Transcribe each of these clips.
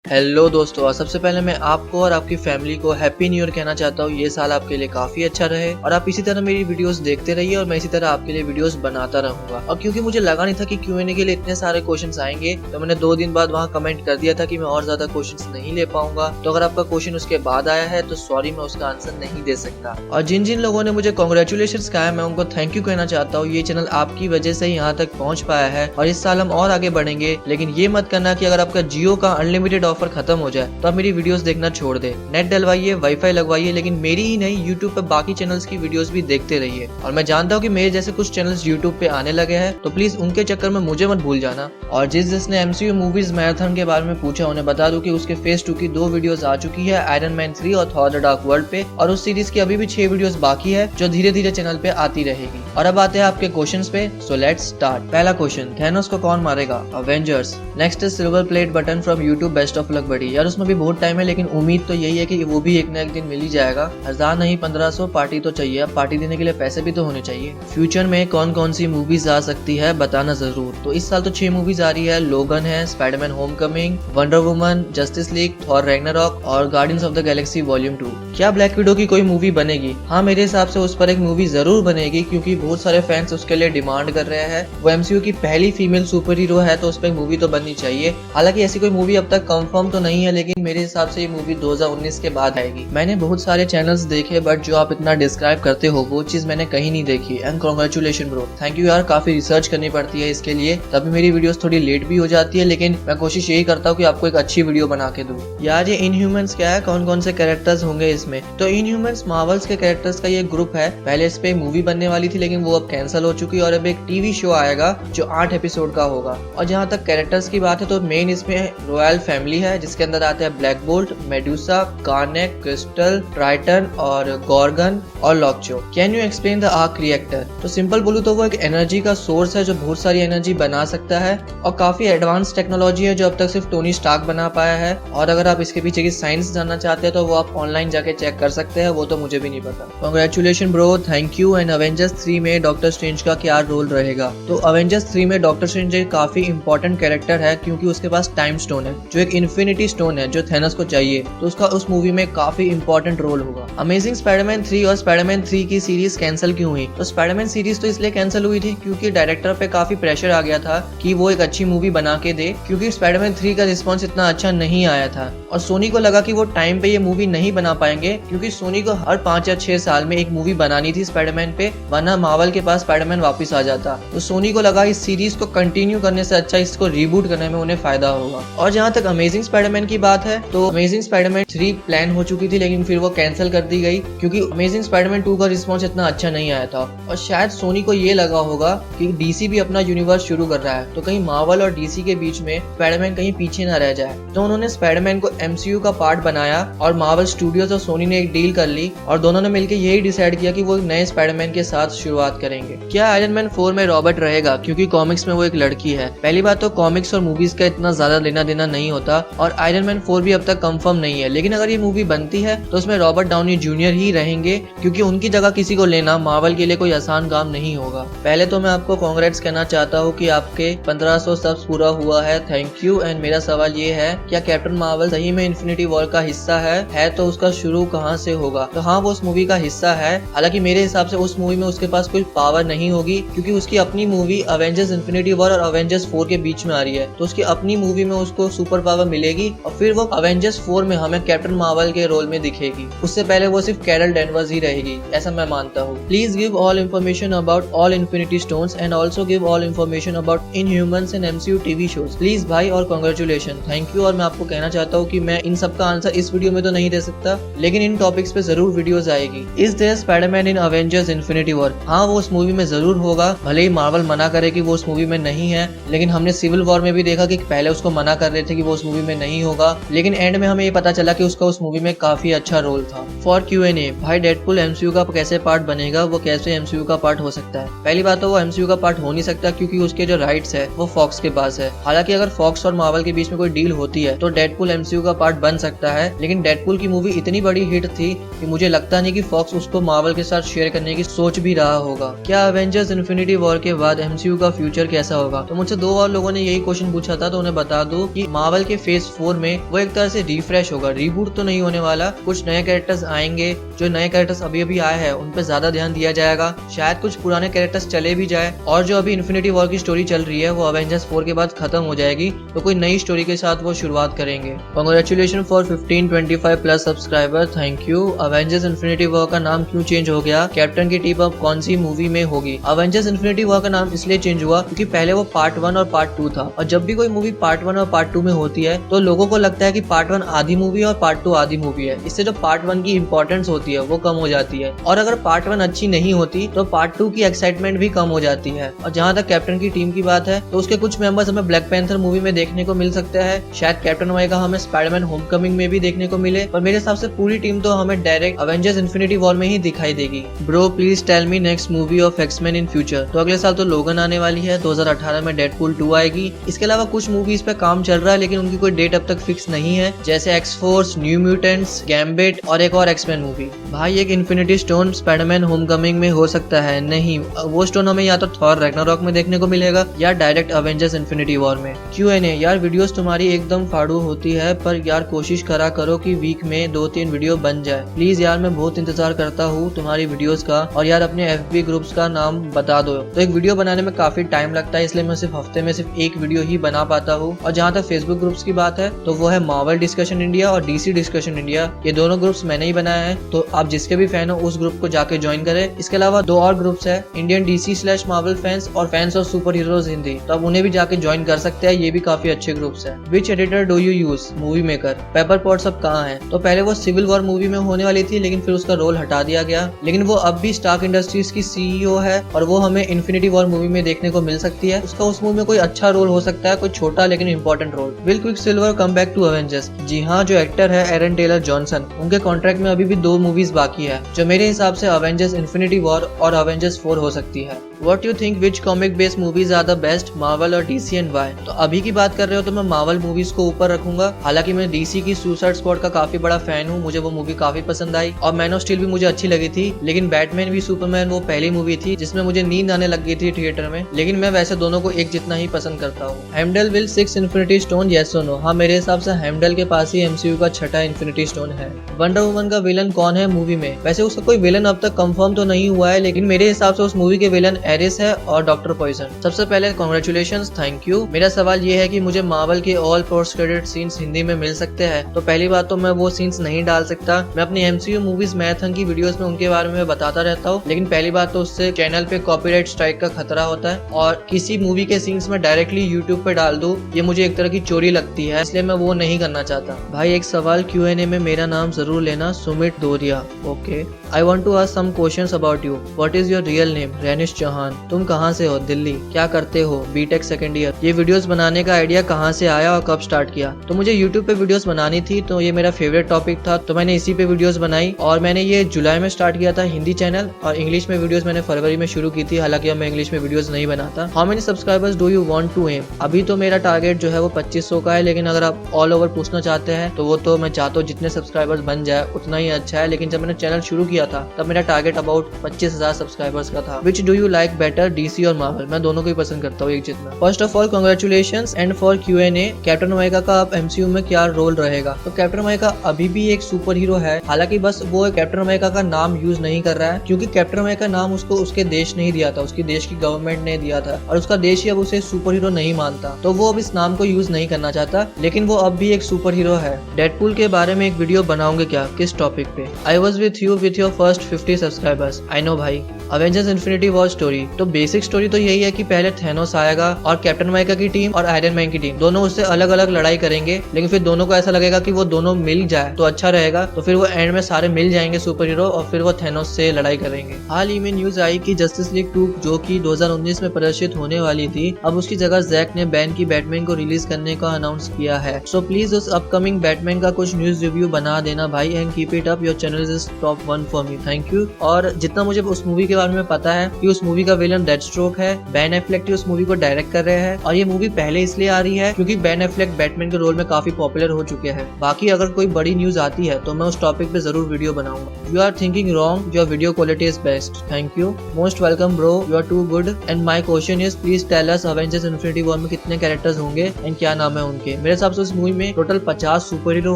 Hello दोस्तों, सबसे पहले मैं आपको और आपकी फैमिली को हैप्पी न्यू ईयर कहना चाहता हूँ। ये साल आपके लिए काफी अच्छा रहे और आप इसी तरह मेरी वीडियोस देखते रहिए और मैं इसी तरह आपके लिए वीडियोस बनाता रहूंगा। और क्योंकि मुझे लगा नहीं था कि Q&A के लिए इतने सारे क्वेश्चंस आएंगे, तो मैंने 2 दिन बाद वहाँ कमेंट कर दिया था कि मैं और ज्यादा क्वेश्चंस नहीं ले पाऊंगा। तो अगर आपका क्वेश्चन उसके बाद आया है तो सॉरी, मैं उसका आंसर नहीं दे सकता। और जिन जिन लोगों ने मुझे कॉन्ग्रेचुलेशन कहा है, मैं उनको थैंक यू कहना चाहता हूँ। ये चैनल आपकी वजह से यहाँ तक पहुँच पाया है और इस साल हम और आगे बढ़ेंगे। लेकिन ये मत करना कि अगर आपका जियो का अनलिमिटेड ऑफर खत्म हो जाए तो आप मेरी वीडियोस देखना छोड़ दे। नेट डलवाइए, वाईफाई लगवाइए, लेकिन मेरी ही नहीं, यूट्यूब पे बाकी चैनल्स की वीडियोस भी देखते रहिए। और मैं जानता हूँ कि मेरे जैसे कुछ चैनल्स यूट्यूब पे आने लगे हैं, तो प्लीज उनके चक्कर में मुझे मत भूल जाना। और जिसने MCU मूवीज मैराथन के बारे में पूछा, उन्हें बता दूं कि उसके फेज 2 की 2 वीडियोस आ चुकी है, आयरन मैन 3 और थॉर द डार्क वर्ल्ड पे। और उस सीरीज की अभी भी 6 वीडियोस बाकी है जो धीरे धीरे चैनल पे आती रहेगी। और अब आते हैं आपके क्वेश्चंस पे, सो लेट्स स्टार्ट। पहला क्वेश्चन, थैनोस को कौन मारेगा? Avengers. Next is silver plate button from YouTube, best of luck बड़ी। यार उसमें भी बहुत टाइम है, लेकिन उम्मीद तो यही है कि वो भी एक न एक दिन मिल ही जाएगा। 1000 नहीं 1500 पार्टी तो चाहिए। अब पार्टी देने के लिए पैसे भी तो होने चाहिए। फ्यूचर में कौन कौन सी मूवीज आ सकती है बताना जरूर। तो इस साल तो 6 मूवीज आ रही है। लोगन है, Spiderman Homecoming, Wonder Woman, Justice League, Thor Ragnarok और Guardians of the Galaxy volume 2। क्या ब्लैक विडो की कोई मूवी बनेगी? हाँ, मेरे हिसाब से उस पर एक मूवी जरूर बनेगी, क्योंकि बहुत सारे फैंस उसके लिए डिमांड कर रहे हैं। वो MCU की पहली फीमेल सुपर हीरो है, तो उस पर मूवी तो बननी चाहिए। हालांकि ऐसी कोई मूवी अब तक कंफर्म तो नहीं है, लेकिन मेरे हिसाब से ये मूवी 2019 के बाद आएगी। मैंने बहुत सारे चैनल्स देखे, बट जो आप इतना डिस्क्राइब करते हो वो चीज मैंने कहीं नहीं देखी। And congratulation bro, thank you यार। काफी रिसर्च करनी पड़ती है इसके लिए, तभी मेरी वीडियोस थोड़ी लेट भी हो जाती है, लेकिन मैं कोशिश यही करता हूँ कि आपको एक अच्छी वीडियो बना के दूं। यार ये इनह्यूमन्स क्या है, कौन कौन से कैरेक्टर्स होंगे इसमें? तो इनह्यूमन्स मार्वल्स के कैरेक्टर्स का ये ग्रुप है। पहले इस पे मूवी बनने वाली थी, लेकिन वो अब कैंसिल हो चुकी है और अब एक टीवी शो आएगा जो 8 एपिसोड का होगा। और जहाँ तक कैरेक्टर्स की बात है, तो मेन इसमें रॉयल फैमिली है, जिसके अंदर आते हैं Black Bolt, Medusa, Karnak, Crystal, Triton और गॉर्गन और Lockjaw. Can you explain the arc reactor? तो सिंपल बोलूं तो वो एक एनर्जी का सोर्स है जो बहुत सारी एनर्जी बना सकता है और काफी एडवांस टेक्नोलॉजी है जो अब तक सिर्फ टोनी स्टार्क बना पाया है। और अगर आप इसके पीछे की साइंस जानना चाहते हैं तो वो आप ऑनलाइन जाके चेक कर सकते हैं, वो तो मुझे भी नहीं पता। Congratulation bro, thank you. And Avengers 3 में डॉक्टर स्ट्रेंज का क्या रोल रहेगा? तो अवेंजर्स 3 में डॉक्टर स्ट्रेंज एक काफी इंपॉर्टेंट कैरेक्टर है, क्योंकि उसके पास टाइम स्टोन है, जो एक इन्फिनिटी स्टोन है जो थैनोस को चाहिए। तो उसका उस मूवी में काफी इंपॉर्टेंट रोल होगा। अमेजिंग स्पाइडरमैन 3 और स्पाइडरमैन 3 की सीरीज कैंसिल क्यों हुई? तो स्पाइडरमैन सीरीज तो इसलिए कैंसिल हुई थी क्योंकि डायरेक्टर पे काफी प्रेशर आ गया था कि वो एक अच्छी मूवी बना के दे, क्योंकि स्पाइडरमैन 3 का रिस्पॉन्स इतना अच्छा नहीं आया था। और सोनी को लगा कि वो टाइम पे ये मूवी नहीं बना पाएंगे, क्योंकि सोनी को हर 5 या 6 साल में एक मूवी बनानी थी स्पाइडरमैन पे, वरना मार्वल के पास स्पाइडरमैन वापस आ जाता। तो सोनी को लगा इस सीरीज को कंटिन्यू करने से अच्छा इसको रीबूट करने में उन्हें फायदा होगा। और जहाँ तक अमेजिंग स्पाइडरमैन की बात है, तो अमेजिंग स्पाइडरमैन 3 प्लान हो चुकी थी, लेकिन फिर वो कैंसिल कर दी गई क्योंकि अमेजिंग स्पाइडरमैन 2 का रिस्पॉन्स इतना अच्छा नहीं आया था। और शायद सोनी को ये लगा होगा कि डीसी भी अपना यूनिवर्स शुरू कर रहा है, तो कहीं मार्वल और डीसी के बीच में स्पाइडरमैन कहीं पीछे ना रह जाए। तो उन्होंने स्पाइडरमैन को MCU का पार्ट बनाया और मार्वल स्टूडियोज और सोनी ने एक डील कर ली और दोनों ने मिलकर यही डिसाइड किया कि वो नए स्पाइडरमैन के साथ शुरुआत करेंगे। क्या आयरन मैन 4 में रॉबर्ट रहेगा? क्योंकि कॉमिक्स में वो एक लड़की है। पहली बात तो कॉमिक्स और मूवीज का इतना ज्यादा लेना देना नहीं होता और आयरन मैन 4 भी अब तक कंफर्म नहीं है, लेकिन अगर ये मूवी बनती है तो उसमें रॉबर्ट डाउनी जूनियर ही रहेंगे, क्योंकि उनकी जगह किसी को लेना मार्वल के लिए कोई आसान काम नहीं होगा। पहले तो मैं आपको कांग्रेट्स कहना चाहता हूँ कि आपके 1500 सब्स पूरा हुआ है, थैंक यू। एंड मेरा सवाल ये है, क्या कैप्टन मार्वल सही में इन्फिनिटी वॉर का हिस्सा है तो उसका शुरू कहाँ से होगा? तो हाँ, वो उस मूवी का हिस्सा है। हालांकि मेरे हिसाब से उस मूवी में उसके पास कोई पावर नहीं होगी, क्योंकि उसकी अपनी मूवी अवेंजर्स इन्फिनिटी वॉर और अवेंजर्स 4 के बीच में आ रही है, तो उसकी अपनी मूवी में उसको सुपर पावर मिलेगी और फिर वो अवेंजर्स 4 में हमें कैप्टन मार्वल के रोल में दिखेगी। उससे पहले वो सिर्फ कैरल डेनवर्स ही रहेगी, ऐसा मैं मानता हूँ। Please give all information about all infinity stones and also give all information about Inhumans and MCU TV shows please भाई। और कांग्रेचुलेशन, थैंक यू। और मैं आपको कहना चाहता हूँ कि मैं इन सब का आंसर इस वीडियो में तो नहीं दे सकता, लेकिन इन टॉपिक्स पे जरूर वीडियोस आएगी। Is there Spiderman in Avengers Infinity War? हाँ, वो उस मूवी में जरूर होगा। भले ही मार्वल मना करे कि वो उस मूवी में नहीं है, लेकिन हमने सिविल वॉर में भी देखा कि पहले उसको मना कर रहे थे कि वो उस मूवी में नहीं होगा, लेकिन एंड में हमें ये पता चला कि उसका उस मूवी में काफी अच्छा रोल था। फॉर Q&A, भाई डेडपुल MCU का कैसे पार्ट बनेगा? वो कैसे MCU का पार्ट हो सकता है? पहली बात तो वो MCU का पार्ट हो नहीं सकता, क्योंकि उसके जो राइट्स है वो फॉक्स के पास है। हालांकि अगर फॉक्स और मार्वल के बीच में कोई डील होती है तो डेडपुल MCU का पार्ट बन सकता है, लेकिन डेडपुल की मूवी इतनी बड़ी हिट थी कि मुझे लगता नहीं कि फॉक्स उसको मार्वल के साथ शेयर करने की सोच भी रहा होगा। क्या अवेंजर्स इन्फिनिटी वॉर के बाद MCU का फ्यूचर कैसा होगा? तो मुझसे 2 और लोगों ने यही क्वेश्चन पूछा था, तो उन्हें बता दूं कि मार्वल के फेज 4 में वो एक तरह से रिफ्रेश होगा, रिबूट तो नहीं होने वाला। कुछ नए कैरेक्टर्स आएंगे, जो नए कैरेक्टर्स अभी अभी आए हैं उन पे ज्यादा ध्यान दिया जाएगा। शायद कुछ पुराने कैरेक्टर्स चले भी जाए, और जो अभी इन्फिनिटी वॉर की स्टोरी चल रही है वो अवेंजर्स 4 के बाद खत्म हो जाएगी, तो कोई नई स्टोरी के साथ वो शुरुआत करेंगे। Congratulation for 1525 plus subscriber, thank you. Avengers Infinity war का नाम क्यों चेंज हो गया? कैप्टन की टीम अब कौन सी मूवी में होगी? अवेंजर्स इन्फिनिटी वॉर का नाम इसलिए चेंज हुआ क्योंकि पहले वो पार्ट 1 और पार्ट 2 था, और जब भी कोई मूवी पार्ट 1 और पार्ट 2 में होती है तो लोगों को लगता है कि पार्ट 1 आधी मूवी है और पार्ट 2 आधी मूवी है। इससे जो पार्ट 1 की इंपॉर्टेंस होती है वो कम हो जाती है, और अगर पार्ट 1 अच्छी नहीं होती तो पार्ट 2 की एक्साइटमेंट भी कम हो जाती है। और जहाँ तक कैप्टन की टीम की बात है तो उसके कुछ मेंबर्स हमें ब्लैक पैंथर मूवी में देखने को मिल सकते हैं, शायद कैप्टन अमेरिका हमें स्पाइडरमैन होमकमिंग में भी देखने को मिले, पर मेरे हिसाब से पूरी टीम तो हमें डायरेक्ट अवेंजर्स इन्फिनिटी वॉर में ही दिखाई देगी। Bro please tell me next movie of Xman in future. तो अगले साल तो लोगन आने वाली है, 2018 में डेडपूल 2 आएगी। इसके अलावा कुछ मूवीज पे काम चल रहा है लेकिन उनकी कोई डेट अब तक फिक्स नहीं है, जैसे x force, new mutants, gambit और एक और एक्समैन मूवी। भाई एक इन्फिनिटी स्टोन स्पाइडरमैन होमकमिंग में हो सकता है? नहीं, वो स्टोन हमें या तो थॉर रैग्नारॉक में देखने को मिलेगा या डायरेक्ट अवेंजर्स इन्फिनिटी वॉर में। Q&A यार वीडियोस तुम्हारी एकदम फाड़ू होती है, पर यार कोशिश करा करो कि वीक में 2-3 वीडियो बन जाए प्लीज यार, मैं बहुत इंतजार करता हूँ तुम्हारी वीडियोस का। और यार अपने FB ग्रुप्स का नाम बता दो। तो एक वीडियो बनाने में काफी टाइम लगता है, इसलिए मैं सिर्फ हफ्ते में सिर्फ एक वीडियो ही बना पाता हूँ। और जहाँ तक फेसबुक ग्रुप्स की बात है तो वो है मार्वल डिस्कशन इंडिया और DC डिस्कशन इंडिया, ये दोनों ग्रुप्स मैंने ही बनाया है, तो आप जिसके भी फैन हो उस ग्रुप को जाके ज्वाइन करें। इसके अलावा 2 और ग्रुप्स है, इंडियन DC/मार्वल फैंस और fans of super heroes Hindi, तो आप उन्हें भी जाके ज्वाइन कर सकते हैं, ये भी काफी अच्छे ग्रुप्स है। Which editor do you use? Movie maker. Paper pot सब कहाँ है? तो पहले वो सिविल वॉर मूवी में होने वाली थी लेकिन फिर उसका रोल हटा दिया गया, लेकिन वो अब भी स्टार्क इंडस्ट्रीज की CEO है और वो हमें इन्फिनिटी वॉर मूवी में देखने को मिल सकती है। उसका उस मूवी में कोई अच्छा रोल हो सकता है, कोई छोटा लेकिन important role. Will Quicksilver come back to Avengers? जी हाँ, जो एक्टर है एरन टेलर जॉनसन, उनके कॉन्ट्रैक्ट में अभी भी 2 मूवीज बाकी है, जो मेरे हिसाब से अवेंजर्स इन्फिनिटी वॉर और अवेंजर्स 4 हो सकती है। What you think which comic based movies are the best, Marvel और DC and why? तो अभी की बात कर रहे हो तो मैं मार्वल मूवीज को ऊपर रखूंगा, हालांकि मैं DC की सुसाइड स्क्वाड का काफी बड़ा फैन हूँ, मुझे वो मूवी काफी पसंद आई और मैन ऑफ स्टील भी मुझे अच्छी लगी थी, लेकिन बैटमैन वी सुपरमैन वो पहली मूवी थी जिसमें मुझे नींद आने लग गई थी थिएटर में, लेकिन मैं वैसे दोनों को एक जितना ही पसंद करता हूँ। हेमडल विल 6 इन्फिनिटी स्टोन, येस और नो? हाँ, मेरे हिसाब से हेमडल के पास ही MCU का 6ठा इन्फिनिटी स्टोन है। वंडर वुमन का विलन कौन है मूवी में? वैसे उसका कोई विलन अब तक कंफर्म तो नहीं हुआ है, लेकिन मेरे हिसाब से उस मूवी के विलन एरिस है और डॉक्टर पॉइजन। सबसे पहले कांग्रेचुलेशंस, थैंक यू। मेरा सवाल ये है कि मुझे मार्वल के all post credit scenes Hindi में मिल सकते हैं? तो पहली बात तो मैं वो सीन्स नहीं डाल सकता, मैं अपनी MCU मूवीज मैराथन की वीडियोस में उनके बारे में बताता रहता हूँ, लेकिन पहली बात तो उससे चैनल पे कॉपीराइट स्ट्राइक का खतरा होता है, और किसी मूवी के सीन्स में डायरेक्टली यूट्यूब पे डाल दूं ये मुझे एक तरह की चोरी लगती है, इसलिए मैं वो नहीं करना चाहता। भाई एक सवाल, Q&A में मेरा नाम जरूर लेना, Sumit Doriya. Okay, I want to ask some questions about you. What is your real name? Ranish Chauhan. तुम कहाँ से हो? दिल्ली। क्या करते हो? B.Tech second year. ये वीडियोस बनाने का आइडिया कहाँ से आया और कब स्टार्ट किया? तो मुझे YouTube पे वीडियोस बनानी थी, तो ये मेरा फेवरेट टॉपिक था, तो मैंने इसी पे वीडियोस बनाई, और मैंने ये जुलाई में स्टार्ट किया था हिंदी चैनल, और इंग्लिश में वीडियोस मैंने फरवरी में शुरू की थी, हालांकि अब मैं इंग्लिश में वीडियोस नहीं बनाता। How many subscribers do you want to M? अभी तो मेरा टारगेट जो है वो 2500 का है, लेकिन अगर आप ऑल ओवर पूछना चाहते हैं तो वो तो मैं चाहता हूँ जितने सब्सक्राइबर्स बन जाए उतना ही अच्छा है, लेकिन जब मैंने चैनल शुरू किया था तब मेरा टारगेट अबाउट 25,000 सब्सक्राइबर्स का था। Which do you like better, DC और मार्वल? मैं दोनों को ही पसंद करता हूँ एक जितना। First of all congratulations, and for Q&A, captain America का अब MCU में क्या रोल रहेगा? तो कैप्टन अमेरिका अभी भी एक सुपर हीरो है, हालांकि बस वो कैप्टन अमेरिका का नाम यूज नहीं कर रहा है, क्योंकि कैप्टन अमेरिका नाम उसको उसके देश ने ही दिया था, उसकी देश की गवर्नमेंट ने दिया था, और उसका देश ही अब उसे सुपर हीरो नहीं मानता, तो वो अब इस नाम को यूज नहीं करना चाहता, लेकिन वो अब भी एक सुपर हीरो है। डेडपूल के बारे में एक वीडियो बनाओगे क्या? किस टॉपिक पे? I was with you with your first 50 subscribers. I know भाई। अवेंजर्स इन्फिनिटी वॉर स्टोरी, तो बेसिक स्टोरी तो यही है कि पहले थैनोस आएगा और कैप्टन अमेरिका की टीम और आयरन मैन की टीम दोनों उससे अलग अलग लड़ाई करेंगे, लेकिन फिर दोनों को ऐसा लगेगा कि वो दोनों मिल जाए तो अच्छा रहेगा, तो फिर वो एंड में सारे मिल जाएंगे सुपर हीरो और फिर वो थैनोस से लड़ाई करेंगे। हाल ही में न्यूज आई कि जस्टिस लीग 2 जो कि 2019 में प्रदर्शित होने वाली थी, अब उसकी जगह जैक ने बैन की बैटमैन को रिलीज करने का अनाउंस किया है। सो प्लीज उस अपकमिंग बैटमैन का कुछ न्यूज रिव्यू बना देना भाई, and keep it up, your channel is top 1 for me, thank you. और जितना मुझे उस मूवी के के बारे में पता है कि उस मूवी का विलन डेथस्ट्रोक है। बेन एफ्लेक उस मूवी को डायरेक्ट कर रहे हैं और ये मूवी पहले इसलिए आ रही है क्योंकि बेन एफ्लेक बैटमैन के रोल में काफी पॉपुलर हो चुके हैं। बाकी अगर कोई बड़ी न्यूज आती है तो मैं उस टॉपिक पे जरूर वीडियो बनाऊंगा। You are thinking wrong, your video quality is best. Thank you, most welcome bro, you are too good and my question is please tell us Avengers Infinity War में कितने कैरेक्टर्स होंगे and क्या नाम है उनके। मेरे हिसाब से उस मूवी में टोटल 50 सुपर हीरो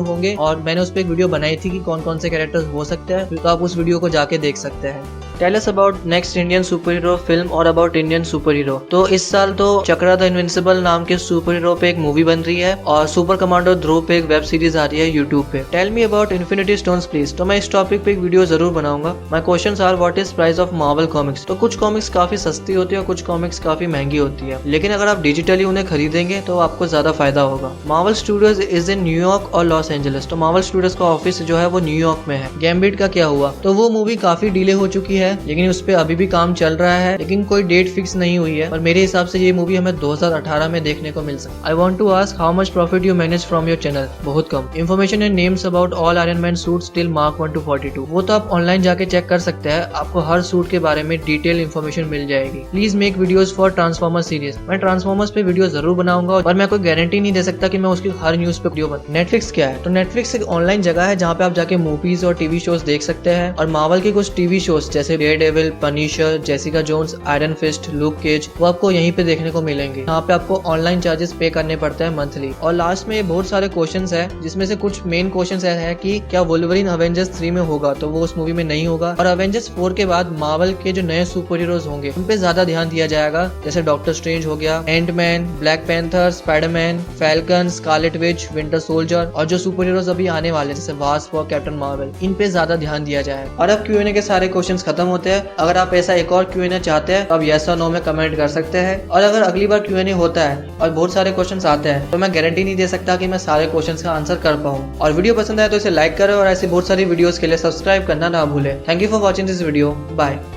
होंगे और मैंने उस पर एक वीडियो बनाई थी कि कौन कौन से कैरेक्टर्स हो सकते हैं, तो आप उस वीडियो को जाके देख सकते हैं। Tell us about next Indian superhero film और अबाउट इंडियन सुपर हीरो। तो इस साल तो चक्रा द इनविंसिबल नाम के सुपर हीरो पे एक मूवी बन रही है और सुपर कमांडो ध्रुव पे एक वेब सीरीज आ रही है यूट्यूब पे। Tell me about Infinity Stones please. तो मैं इस टॉपिक पे एक वीडियो जरूर बनाऊंगा। My questions are what is price of Marvel Comics. तो कुछ कॉमिक्स काफी सस्ती होती है और कुछ कॉमिक्स काफी महंगी होती है, लेकिन अगर आप डिजिटली उन्हें खरीदेंगे तो आपको ज्यादा फायदा होगा। Marvel studios is in New York और लॉस एंजलिस। तो मार्वल स्टूडियोज का ऑफिस जो है वो न्यूयॉर्क में है। गैम्बिट का क्या हुआ? तो वो मूवी काफी डिले हो चुकी है, लेकिन उस पर अभी भी काम चल रहा है, लेकिन कोई डेट फिक्स नहीं हुई है और मेरे हिसाब से ये मूवी हमें 2018 में देखने को मिल सकती है। I want to ask how much profit you manage from your channel. बहुत कम। Information and names about all Iron Man suits till Mark 1 to 42। वो तो आप ऑनलाइन जाके चेक कर सकते हैं, आपको हर सूट के बारे में डिटेल इन्फॉर्मेशन मिल जाएगी। Please make videos for transformer series. मैं ट्रांसफॉर्मर्स पे वीडियो जरूर बनाऊंगा और मैं कोई गारंटी नहीं दे सकता कि मैं उसकी हर न्यूज पे वीडियो बनाऊंगा। नेटफ्लिक्स क्या है? तो नेटफ्लिक्स एक ऑनलाइन जगह है जहाँ पे आप जाके मूवीज और टीवी शोज देख सकते हैं और मार्वल के कुछ टीवी शोज जैसे Daredevil, Punisher, Jessica Jones, Iron Fist, Luke Cage वो आपको यहीं पे देखने को मिलेंगे। यहाँ पे आपको ऑनलाइन चार्जेस पे करने पड़ते हैं मंथली। और लास्ट में बहुत सारे क्वेश्चंस है जिसमें से कुछ मेन क्वेश्चंस है कि क्या वुल्वरीन अवेंजर्स 3 में होगा, तो वो उस मूवी में नहीं होगा। और अवेंजर्स 4 के बाद मार्वल के जो नए सुपर हीरोज होंगे उन पे ज्यादा ध्यान दिया जाएगा, जैसे डॉक्टर स्ट्रेंज हो गया, Antman, Black Panther, Spiderman, Falcon, Scarlet Witch, Winter Soldier और जो सुपर हीरोज अभी आने वाले जैसे वास्प और कैप्टन मार्वल, इन पे ज्यादा ध्यान दिया जाएगा। और अब Q&A के सारे क्वेश्चंस खत्म होते हैं। अगर आप ऐसा एक और Q&A चाहते हैं तो आप यस और नो में कमेंट कर सकते हैं। और अगर अगली बार Q&A होता है और बहुत सारे क्वेश्चंस आते हैं तो मैं गारंटी नहीं दे सकता कि मैं सारे क्वेश्चंस का आंसर कर पाऊँ। और वीडियो पसंद आए तो इसे लाइक करें और ऐसी बहुत सारी वीडियोस के लिए सब्सक्राइब करना ना भूलें। Thank you for watching this video. Bye.